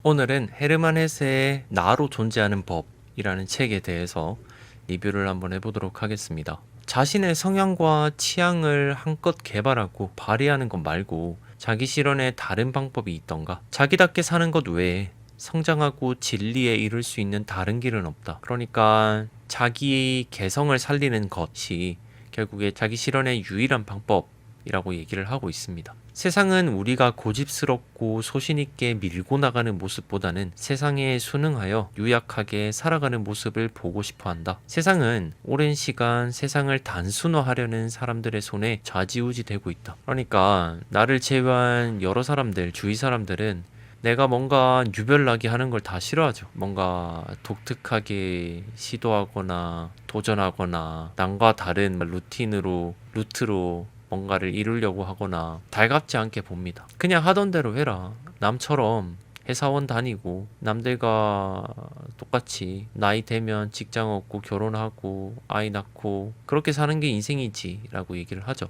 오늘은 헤르만 헤세의 나로 존재하는 법이라는 책에 대해서 리뷰를 한번 해보도록 하겠습니다. 자신의 성향과 취향을 한껏 개발하고 발휘하는 것 말고 자기 실현에 다른 방법이 있던가? 자기답게 사는 것 외에 성장하고 진리에 이룰 수 있는 다른 길은 없다. 그러니까 자기 개성을 살리는 것이 결국에 자기 실현의 유일한 방법이라고 얘기를 하고 있습니다. 세상은 우리가 고집스럽고 소신있게 밀고 나가는 모습보다는 세상에 순응하여 유약하게 살아가는 모습을 보고 싶어 한다. 세상은 오랜 시간 세상을 단순화하려는 사람들의 손에 좌지우지되고 있다. 그러니까 나를 제외한 여러 사람들, 주위 사람들은 내가 뭔가 유별나게 하는 걸 다 싫어하죠. 뭔가 독특하게 시도하거나 도전하거나 남과 다른 루트로 뭔가를 이루려고 하거나 달갑지 않게 봅니다. 그냥 하던 대로 해라. 남처럼 회사원 다니고 남들과 똑같이 나이 되면 직장 얻고 결혼하고 아이 낳고 그렇게 사는 게 인생이지 라고 얘기를 하죠.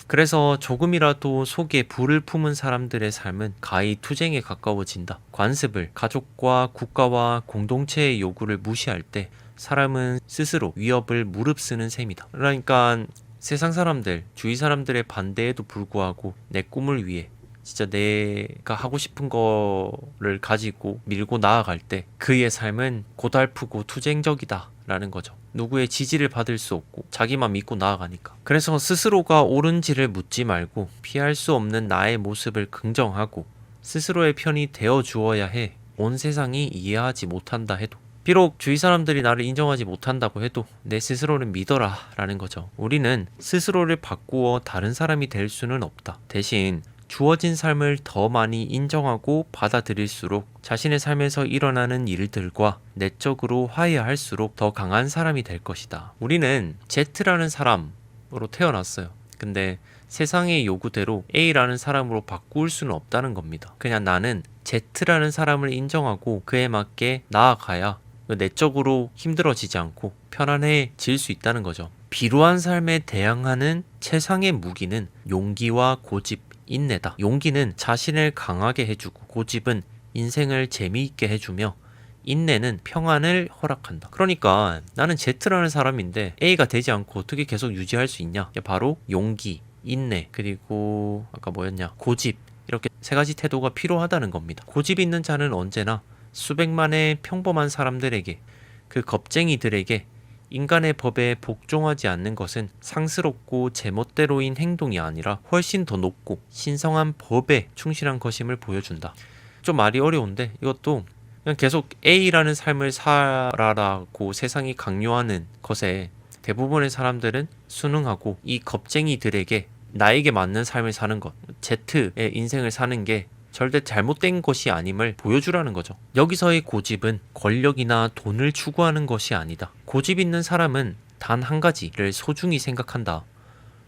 그래서 조금이라도 속에 불을 품은 사람들의 삶은 가히 투쟁에 가까워진다. 관습을, 가족과 국가와 공동체의 요구를 무시할 때 사람은 스스로 위협을 무릅쓰는 셈이다. 그러니까 세상 사람들, 주위 사람들의 반대에도 불구하고 내 꿈을 위해 진짜 내가 하고 싶은 거를 가지고 밀고 나아갈 때 그의 삶은 고달프고 투쟁적이다 라는 거죠. 누구의 지지를 받을 수 없고 자기만 믿고 나아가니까. 그래서 스스로가 옳은지를 묻지 말고 피할 수 없는 나의 모습을 긍정하고 스스로의 편이 되어 주어야 해. 온 세상이 이해하지 못한다 해도, 비록 주위 사람들이 나를 인정하지 못한다고 해도 내 스스로를 믿어라 라는 거죠. 우리는 스스로를 바꾸어 다른 사람이 될 수는 없다. 대신 주어진 삶을 더 많이 인정하고 받아들일수록 자신의 삶에서 일어나는 일들과 내적으로 화해할수록 더 강한 사람이 될 것이다. 우리는 Z라는 사람으로 태어났어요. 근데 세상의 요구대로 A라는 사람으로 바꿀 수는 없다는 겁니다. 그냥 나는 Z라는 사람을 인정하고 그에 맞게 나아가야 내적으로 힘들어지지 않고 편안해질 수 있다는 거죠. 비루한 삶에 대항하는 최상의 무기는 용기와 고집, 인내다. 용기는 자신을 강하게 해주고 고집은 인생을 재미있게 해주며 인내는 평안을 허락한다. 그러니까 나는 Z라는 사람인데 A가 되지 않고 어떻게 계속 유지할 수 있냐? 바로 용기, 인내, 그리고 아까 뭐였냐? 고집, 이렇게 세 가지 태도가 필요하다는 겁니다. 고집 있는 자는 언제나 수백만의 평범한 사람들에게, 그 겁쟁이들에게 인간의 법에 복종하지 않는 것은 상스럽고 제멋대로인 행동이 아니라 훨씬 더 높고 신성한 법에 충실한 것임을 보여준다. 좀 말이 어려운데 이것도 그냥 계속 A라는 삶을 살아라고 세상이 강요하는 것에 대부분의 사람들은 순응하고 이 겁쟁이들에게 나에게 맞는 삶을 사는 것, Z의 인생을 사는 게 절대 잘못된 것이 아님을 보여주라는 거죠. 여기서의 고집은 권력이나 돈을 추구하는 것이 아니다. 고집 있는 사람은 단 한 가지를 소중히 생각한다.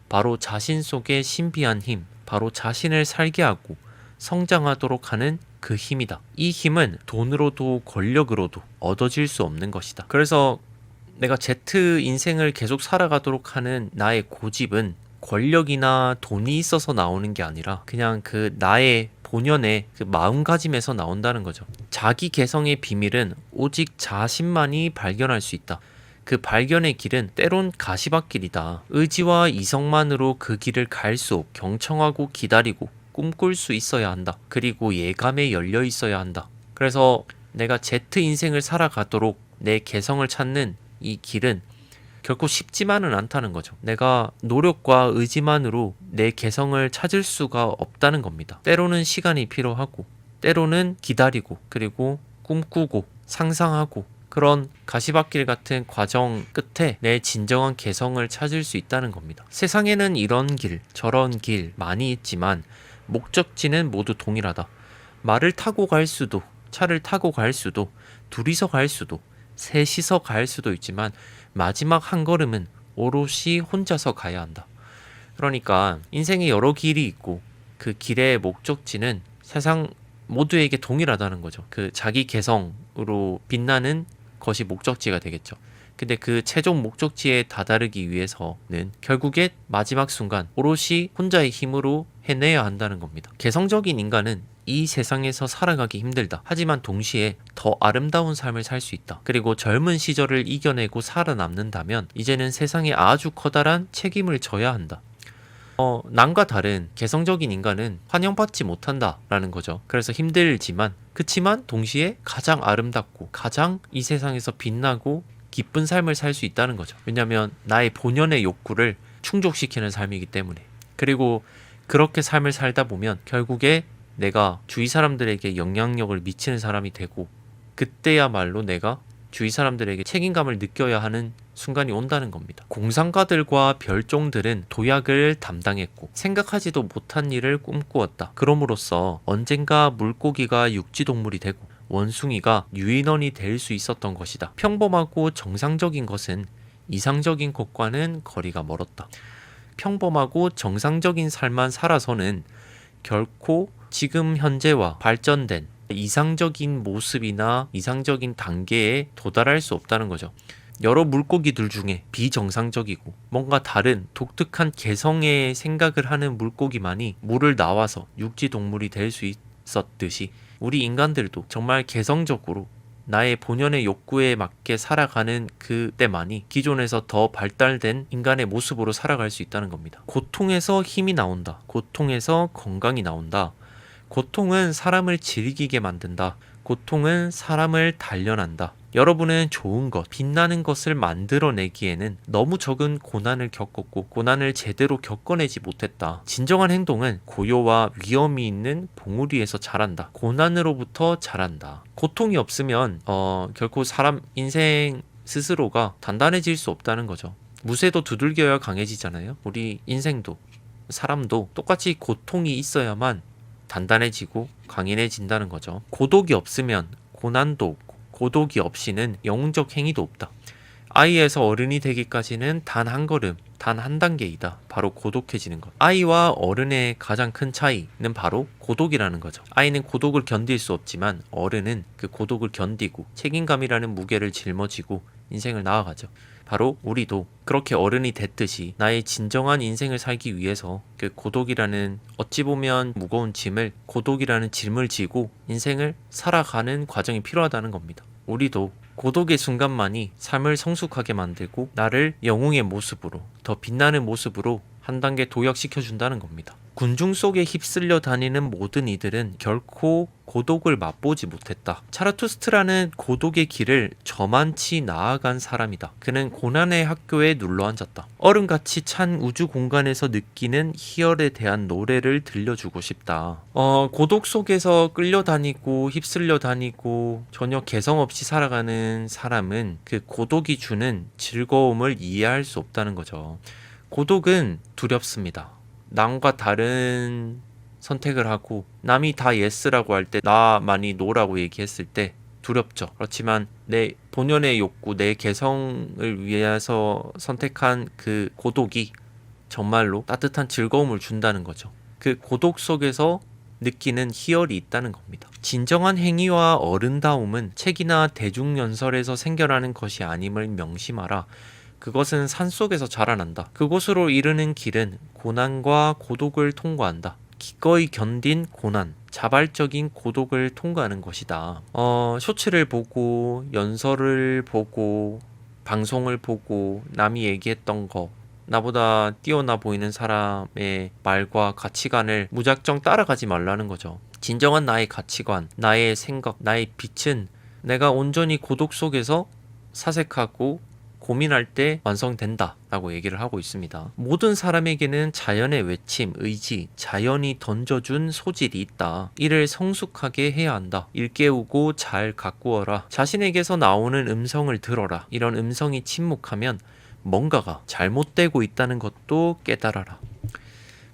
바로 자신 속의 신비한 힘, 바로 자신을 살게 하고 성장하도록 하는 그 힘이다. 이 힘은 돈으로도 권력으로도 얻어질 수 없는 것이다. 그래서 내가 Z 인생을 계속 살아가도록 하는 나의 고집은 권력이나 돈이 있어서 나오는 게 아니라 그냥 그 나의 본연의 그 마음가짐에서 나온다는 거죠. 자기 개성의 비밀은 오직 자신만이 발견할 수 있다. 그 발견의 길은 때론 가시밭길이다. 의지와 이성만으로 그 길을 갈 수 없고 경청하고 기다리고 꿈꿀 수 있어야 한다. 그리고 예감에 열려 있어야 한다. 그래서 내가 Z 인생을 살아가도록 내 개성을 찾는 이 길은 결코 쉽지만은 않다는 거죠. 내가 노력과 의지만으로 내 개성을 찾을 수가 없다는 겁니다. 때로는 시간이 필요하고 때로는 기다리고 그리고 꿈꾸고 상상하고 그런 가시밭길 같은 과정 끝에 내 진정한 개성을 찾을 수 있다는 겁니다. 세상에는 이런 길, 저런 길 많이 있지만 목적지는 모두 동일하다. 말을 타고 갈 수도, 차를 타고 갈 수도, 둘이서 갈 수도, 셋이서 갈 수도 있지만 마지막 한 걸음은 오롯이 혼자서 가야 한다. 그러니까 인생에 여러 길이 있고 그 길의 목적지는 세상 모두에게 동일하다는 거죠. 그 자기 개성으로 빛나는 것이 목적지가 되겠죠. 근데 그 최종 목적지에 다다르기 위해서는 결국에 마지막 순간 오롯이 혼자의 힘으로 해내야 한다는 겁니다. 개성적인 인간은 이 세상에서 살아가기 힘들다. 하지만 동시에 더 아름다운 삶을 살 수 있다. 그리고 젊은 시절을 이겨내고 살아남는다면 이제는 세상에 아주 커다란 책임을 져야 한다. 남과 다른 개성적인 인간은 환영받지 못한다라는 거죠. 그래서 힘들지만 그치만 동시에 가장 아름답고 가장 이 세상에서 빛나고 기쁜 삶을 살 수 있다는 거죠. 왜냐하면 나의 본연의 욕구를 충족시키는 삶이기 때문에. 그리고 그렇게 삶을 살다 보면 결국에 내가 주위 사람들에게 영향력을 미치는 사람이 되고 그때야말로 내가 주위 사람들에게 책임감을 느껴야 하는 순간이 온다는 겁니다. 공상가들과 별종들은 도약을 담당했고 생각하지도 못한 일을 꿈꾸었다. 그럼으로써 언젠가 물고기가 육지동물이 되고 원숭이가 유인원이 될 수 있었던 것이다. 평범하고 정상적인 것은 이상적인 것과는 거리가 멀었다. 평범하고 정상적인 삶만 살아서는 결코 지금 현재와 발전된 이상적인 모습이나 이상적인 단계에 도달할 수 없다는 거죠. 여러 물고기들 중에 비정상적이고 뭔가 다른 독특한 개성의 생각을 하는 물고기만이 물을 나와서 육지 동물이 될 수 있었듯이 우리 인간들도 정말 개성적으로 나의 본연의 욕구에 맞게 살아가는 그때만이 기존에서 더 발달된 인간의 모습으로 살아갈 수 있다는 겁니다. 고통에서 힘이 나온다. 고통에서 건강이 나온다. 고통은 사람을 즐기게 만든다. 고통은 사람을 단련한다. 여러분은 좋은 것, 빛나는 것을 만들어내기에는 너무 적은 고난을 겪었고 고난을 제대로 겪어내지 못했다. 진정한 행동은 고요와 위험이 있는 봉우리에서 자란다. 고난으로부터 자란다. 고통이 없으면 결코 사람 인생 스스로가 단단해질 수 없다는 거죠. 무쇠도 두들겨야 강해지잖아요. 우리 인생도 사람도 똑같이 고통이 있어야만 단단해지고 강인해진다는 거죠. 고독이 없으면 고난도 없고 고독이 없이는 영웅적 행위도 없다. 아이에서 어른이 되기까지는 단 한 걸음, 단 한 단계이다. 바로 고독해지는 것. 아이와 어른의 가장 큰 차이는 바로 고독이라는 거죠. 아이는 고독을 견딜 수 없지만 어른은 그 고독을 견디고 책임감이라는 무게를 짊어지고 인생을 나아가죠. 바로 우리도 그렇게 어른이 됐듯이 나의 진정한 인생을 살기 위해서 그 고독이라는 어찌 보면 무거운 짐을 고독이라는 짐을 지고 인생을 살아가는 과정이 필요하다는 겁니다. 우리도 고독의 순간만이 삶을 성숙하게 만들고 나를 영웅의 모습으로 더 빛나는 모습으로 한 단계 도약시켜준다는 겁니다. 군중 속에 휩쓸려 다니는 모든 이들은 결코 고독을 맛보지 못했다. 차라투스트라는 고독의 길을 저만치 나아간 사람이다. 그는 고난의 학교에 눌러앉았다. 얼음같이 찬 우주 공간에서 느끼는 희열에 대한 노래를 들려주고 싶다. 고독 속에서 끌려다니고 휩쓸려 다니고 전혀 개성 없이 살아가는 사람은 그 고독이 주는 즐거움을 이해할 수 없다는 거죠. 고독은 두렵습니다. 남과 다른 선택을 하고 남이 다 예스라고 할 때 나만이 노라고 얘기했을 때 두렵죠. 그렇지만 내 본연의 욕구, 내 개성을 위해서 선택한 그 고독이 정말로 따뜻한 즐거움을 준다는 거죠. 그 고독 속에서 느끼는 희열이 있다는 겁니다. 진정한 행위와 어른다움은 책이나 대중연설에서 생겨나는 것이 아님을 명심하라. 그것은 산속에서 자라난다. 그곳으로 이르는 길은 고난과 고독을 통과한다. 기꺼이 견딘 고난, 자발적인 고독을 통과하는 것이다. 쇼츠를 보고 연설을 보고 방송을 보고 남이 얘기했던 거, 나보다 뛰어나 보이는 사람의 말과 가치관을 무작정 따라가지 말라는 거죠. 진정한 나의 가치관, 나의 생각, 나의 빛은 내가 온전히 고독 속에서 사색하고 고민할 때 완성된다 라고 얘기를 하고 있습니다. 모든 사람에게는 자연의 외침, 의지, 자연이 던져준 소질이 있다. 이를 성숙하게 해야 한다. 일깨우고 잘 가꾸어라. 자신에게서 나오는 음성을 들어라. 이런 음성이 침묵하면 뭔가가 잘못되고 있다는 것도 깨달아라.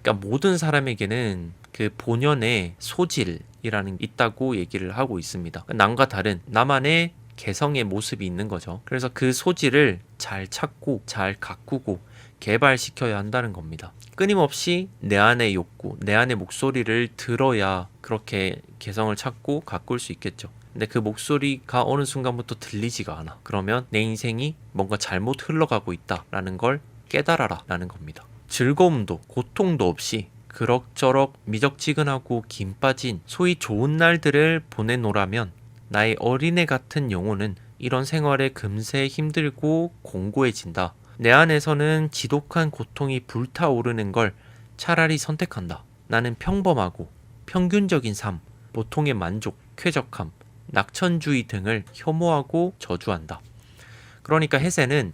그러니까 모든 사람에게는 그 본연의 소질이라는 게 있다고 얘기를 하고 있습니다. 남과 다른 나만의 개성의 모습이 있는 거죠. 그래서 그 소질을 잘 찾고 잘 가꾸고 개발시켜야 한다는 겁니다. 끊임없이 내 안의 욕구, 내 안의 목소리를 들어야 그렇게 개성을 찾고 가꿀 수 있겠죠. 근데 그 목소리가 어느 순간부터 들리지가 않아. 그러면 내 인생이 뭔가 잘못 흘러가고 있다라는 걸 깨달아라 라는 겁니다. 즐거움도 고통도 없이 그럭저럭 미적지근하고 긴 빠진 소위 좋은 날들을 보내노라면 나의 어린애 같은 영혼은 이런 생활에 금세 힘들고 공고해진다. 내 안에서는 지독한 고통이 불타오르는 걸 차라리 선택한다. 나는 평범하고 평균적인 삶, 보통의 만족, 쾌적함, 낙천주의 등을 혐오하고 저주한다. 그러니까 헤세는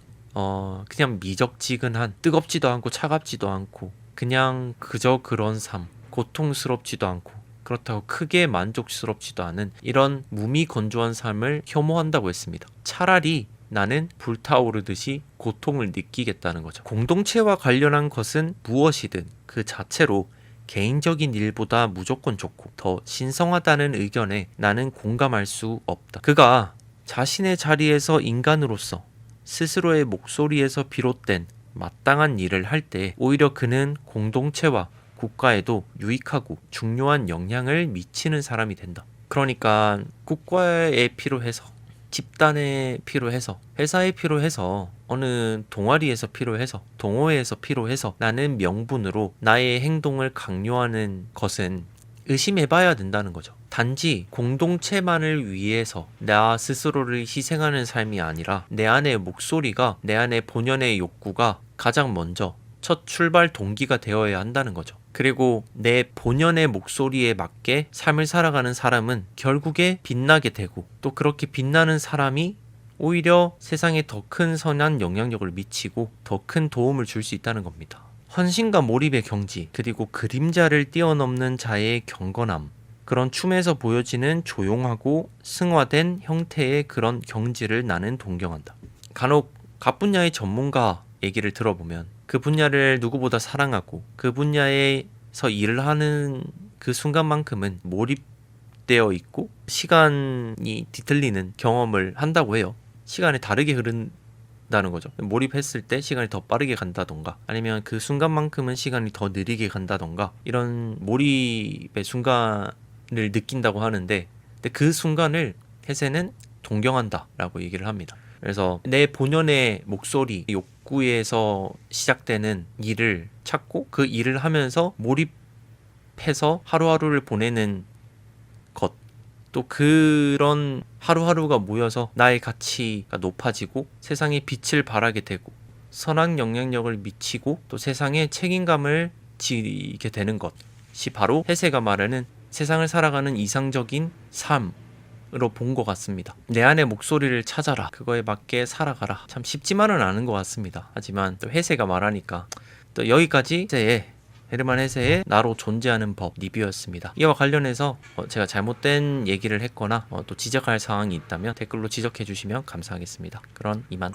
그냥 미적지근한, 뜨겁지도 않고 차갑지도 않고 그냥 그저 그런 삶, 고통스럽지도 않고 그렇다고 크게 만족스럽지도 않은 이런 무미건조한 삶을 혐오한다고 했습니다. 차라리 나는 불타오르듯이 고통을 느끼겠다는 거죠. 공동체와 관련한 것은 무엇이든 그 자체로 개인적인 일보다 무조건 좋고 더 신성하다는 의견에 나는 공감할 수 없다. 그가 자신의 자리에서 인간으로서 스스로의 목소리에서 비롯된 마땅한 일을 할 때 오히려 그는 공동체와 국가에도 유익하고 중요한 영향을 미치는 사람이 된다. 그러니까 국가에 필요해서, 집단에 필요해서, 회사에 필요해서, 어느 동아리에서 필요해서, 동호회에서 필요해서 나는 명분으로 나의 행동을 강요하는 것은 의심해봐야 된다는 거죠. 단지 공동체만을 위해서 나 스스로를 희생하는 삶이 아니라 내 안의 목소리가, 내 안의 본연의 욕구가 가장 먼저 첫 출발 동기가 되어야 한다는 거죠. 그리고 내 본연의 목소리에 맞게 삶을 살아가는 사람은 결국에 빛나게 되고 또 그렇게 빛나는 사람이 오히려 세상에 더 큰 선한 영향력을 미치고 더 큰 도움을 줄 수 있다는 겁니다. 헌신과 몰입의 경지, 그리고 그림자를 뛰어넘는 자의 경건함, 그런 춤에서 보여지는 조용하고 승화된 형태의 그런 경지를 나는 동경한다. 간혹 각 분야의 전문가 얘기를 들어보면 그 분야를 누구보다 사랑하고 그 분야에서 일을 하는 그 순간만큼은 몰입되어 있고 시간이 뒤틀리는 경험을 한다고 해요. 시간이 다르게 흐른다는 거죠. 몰입했을 때 시간이 더 빠르게 간다던가 아니면 그 순간만큼은 시간이 더 느리게 간다던가 이런 몰입의 순간을 느낀다고 하는데 근데 그 순간을 헤세는 동경한다 라고 얘기를 합니다. 그래서 내 본연의 목소리, 욕구에서 시작되는 일을 찾고 그 일을 하면서 몰입해서 하루하루를 보내는 것, 또 그런 하루하루가 모여서 나의 가치가 높아지고 세상에 빛을 발하게 되고 선한 영향력을 미치고 또 세상에 책임감을 지게 되는 것이 바로 헤세가 말하는 세상을 살아가는 이상적인 삶으로 본 것 같습니다. 내 안의 목소리를 찾아라. 그거에 맞게 살아가라. 참 쉽지만은 않은 것 같습니다. 하지만 또 헤세가 말하니까 또 여기까지 헤르만 헤세의 나로 존재하는 법 리뷰였습니다. 이와 관련해서 제가 잘못된 얘기를 했거나 또 지적할 사항이 있다면 댓글로 지적해 주시면 감사하겠습니다. 그럼 이만.